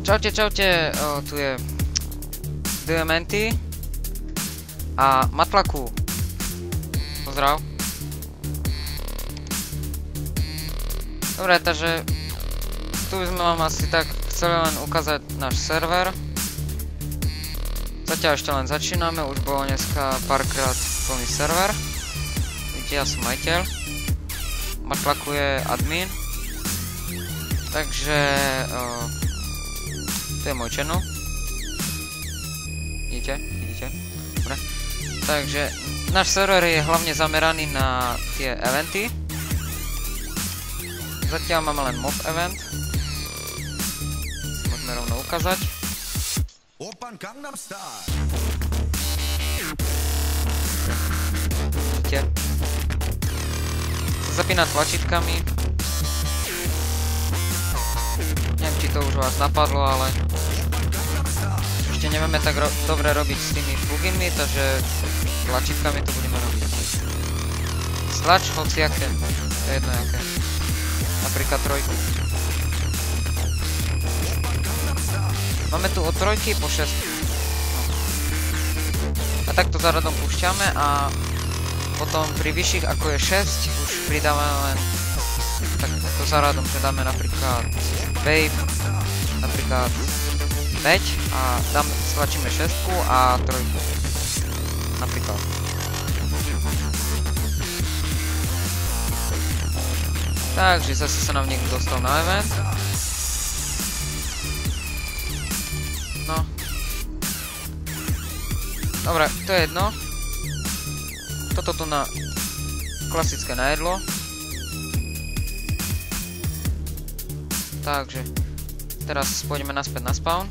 Čaute, čaute, tu je Diamanty a Matlaku. Pozdrav. Dobre, takže tu by sme vám asi tak chceli len ukázať náš server. Zatiaľ ešte len začíname, už bolo dneska párkrát plný server. Vidíte, ja som majiteľ. Matlaku je admin. Takže to je môj channel. Vidíte? Dobre. Takže náš server je hlavne zameraný na tie eventy. Zatiaľ máme len mob event. Môžeme rovno ukázať. Vidíte? Sa zapína tlačítkami. Neviem, či to už vás napadlo, ale ešte nevieme tak dobre robiť s tými pluginmi, takže tlačítkami to budeme robiť. Stlač hociaké, to je jedno jaké. Napríklad trojku. Máme tu od trojky po 6. A takto za radom púšťame a potom pri vyšších ako je 6 už pridávame len takto za radom, že dáme napríklad Babe, napríklad 5 a stlačíme 6 a 3. Napríklad. Takže zase sa nám niekto dostal na event. No. Dobre, to je jedno. Toto tu na klasické najedlo. Takže teraz pôjdeme naspäť na spawn.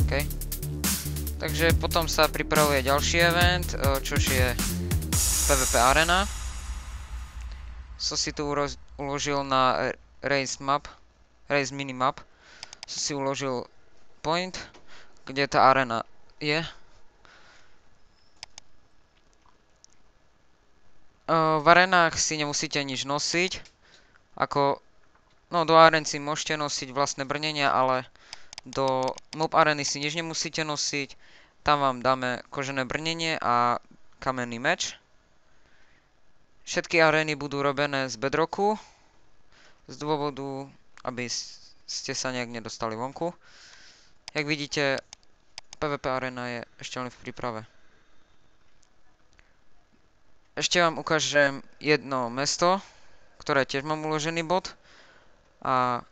OK. Takže potom sa pripravuje ďalší event, čož je PvP Arena. Som si tu uložil na Race Minimap. Som si uložil point, kde tá arena je. V arenách si nemusíte nič nosiť. No do aren si môžete nosiť vlastné brnenia, ale do mob areny si nič nemusíte nosiť. Tam vám dáme kožené brnenie a kamenný meč. Všetky arény budú robené z bedrocku. Z dôvodu, aby ste sa nejak nedostali vonku. Jak vidíte, PvP arena je ešte len v príprave. Ešte vám ukážem jedno mesto, ktoré tiež mám uložený bod. A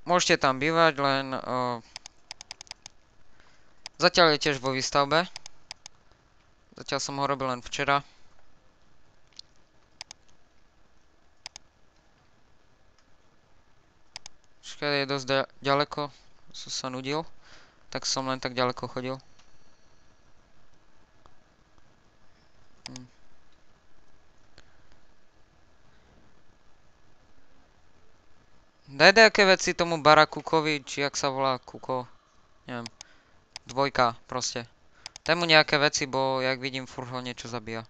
môžete tam bývať, len zatiaľ je tiež vo výstavbe. Zatiaľ som ho robil len včera. Je dosť ďaleko, som sa nudil, tak som len tak ďaleko chodil. Daj nejaké veci tomu Barakukovi, či jak sa volá Kuko, neviem, 2 proste. Daj mu nejaké veci, bo jak vidím furt ho niečo zabíja.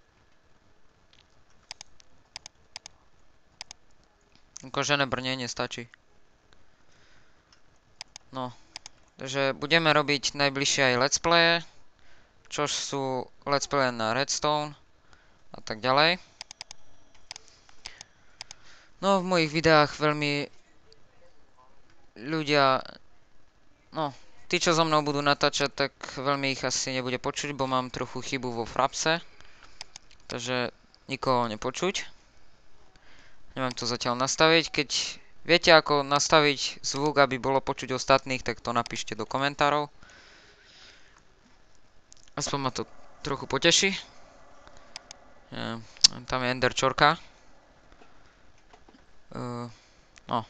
Kožené brnenie stačí. No, takže budeme robiť najbližšie aj let's playe, čož sú let's playe na Redstone a tak ďalej. No, v mojich videách veľmi ľudia, no, tí, čo so mnou budú natáčať, tak veľmi ich asi nebude počuť, bo mám trochu chybu vo frapse, takže nikoho nepočuť. Neviem to zatiaľ nastaviť, keď viete, ako nastaviť zvuk, aby bolo počuť ostatných, tak to napíšte do komentárov. Aspoň ma to trochu poteší. Tam je Ender čorka. No.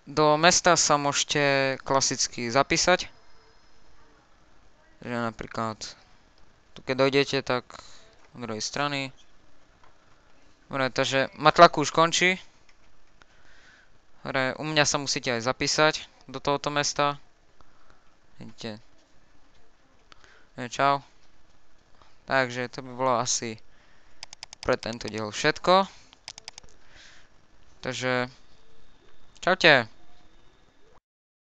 Do mesta sa môžete klasicky zapísať. Takže napríklad tu keď dojdete, tak od druhej strany. Dobre, takže Matlaku už končí. Dobre, u mňa sa musíte aj zapísať do tohoto mesta. Vidíte. Čau. Takže to by bolo asi pre tento diel všetko. Takže čaute.